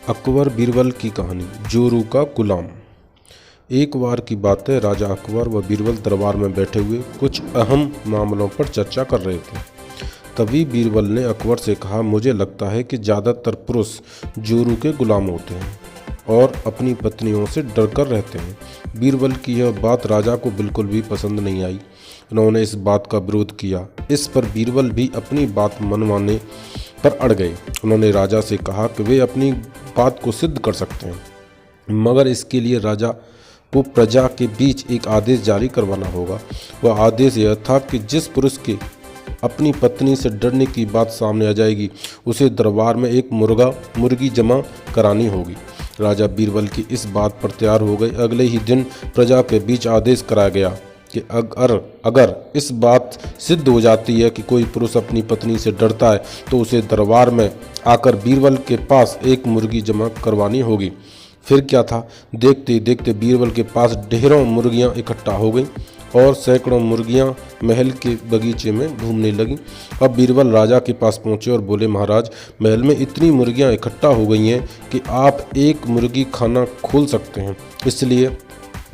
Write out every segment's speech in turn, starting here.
अकबर बीरबल की कहानी। जोरू का गुलाम। एक बार की बात है, राजा अकबर व बीरबल दरबार में बैठे हुए कुछ अहम मामलों पर चर्चा कर रहे थे। तभी बीरबल ने अकबर से कहा, मुझे लगता है कि ज़्यादातर पुरुष जोरू के गुलाम होते हैं और अपनी पत्नियों से डरकर रहते हैं। बीरबल की यह बात राजा को बिल्कुल भी पसंद नहीं आई। उन्होंने इस बात का विरोध किया। इस पर बीरबल भी अपनी बात मनवाने पर अड़ गए। उन्होंने राजा से कहा कि वे अपनी बात को सिद्ध कर सकते हैं, मगर इसके लिए राजा को प्रजा के बीच एक आदेश जारी करवाना होगा। वह आदेश यह था कि जिस पुरुष के अपनी पत्नी से डरने की बात सामने आ जाएगी, उसे दरबार में एक मुर्गी जमा करानी होगी। राजा बीरबल की इस बात पर तैयार हो गए। अगले ही दिन प्रजा के बीच आदेश कराया गया कि अगर इस बात सिद्ध हो जाती है कि कोई पुरुष अपनी पत्नी से डरता है, तो उसे दरबार में आकर बीरबल के पास एक मुर्गी जमा करवानी होगी। फिर क्या था, देखते देखते बीरबल के पास ढेरों मुर्गियां इकट्ठा हो गईं और सैकड़ों मुर्गियां महल के बगीचे में घूमने लगीं। अब बीरबल राजा के पास पहुंचे और बोले, महाराज, महल में इतनी मुर्गियां इकट्ठा हो गई हैं कि आप एक मुर्गी खाना खोल सकते हैं, इसलिए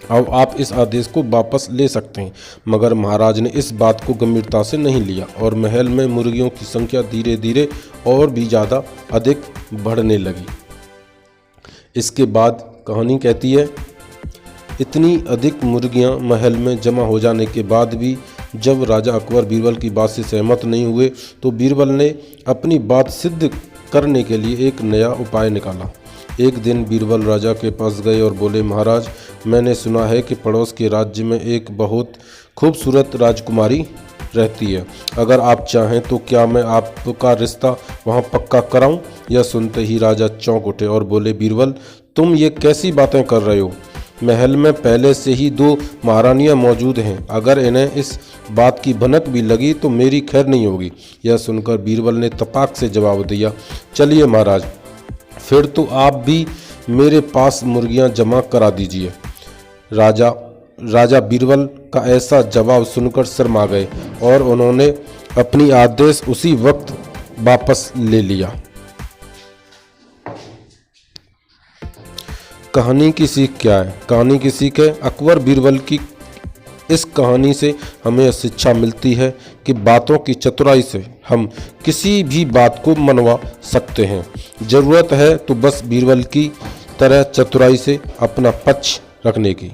अब आप इस आदेश को वापस ले सकते हैं। मगर महाराज ने इस बात को गंभीरता से नहीं लिया और महल में मुर्गियों की संख्या धीरे धीरे और भी ज़्यादा अधिक बढ़ने लगी। इसके बाद कहानी कहती है, इतनी अधिक मुर्गियां महल में जमा हो जाने के बाद भी जब राजा अकबर बीरबल की बात से सहमत नहीं हुए, तो बीरबल ने अपनी बात सिद्ध करने के लिए एक नया उपाय निकाला। एक दिन बीरबल राजा के पास गए और बोले, महाराज, मैंने सुना है कि पड़ोस के राज्य में एक बहुत खूबसूरत राजकुमारी रहती है। अगर आप चाहें तो क्या मैं आपका रिश्ता वहां पक्का कराऊं? यह सुनते ही राजा चौंक उठे और बोले, बीरबल, तुम ये कैसी बातें कर रहे हो? महल में पहले से ही 2 महारानियां मौजूद हैं। अगर इन्हें इस बात की भनक भी लगी तो मेरी खैर नहीं होगी। यह सुनकर बीरबल ने तपाक से जवाब दिया, चलिए महाराज, फिर तो आप भी मेरे पास मुर्गियां जमा करा दीजिए। राजा बीरबल का ऐसा जवाब सुनकर शर्मा गए और उन्होंने अपनी आदेश उसी वक्त वापस ले लिया। कहानी की सीख क्या है? कहानी की सीख है, अकबर बीरबल की इस कहानी से हमें शिक्षा मिलती है कि बातों की चतुराई से हम किसी भी बात को मनवा सकते हैं। ज़रूरत है तो बस बीरबल की तरह चतुराई से अपना पक्ष रखने की।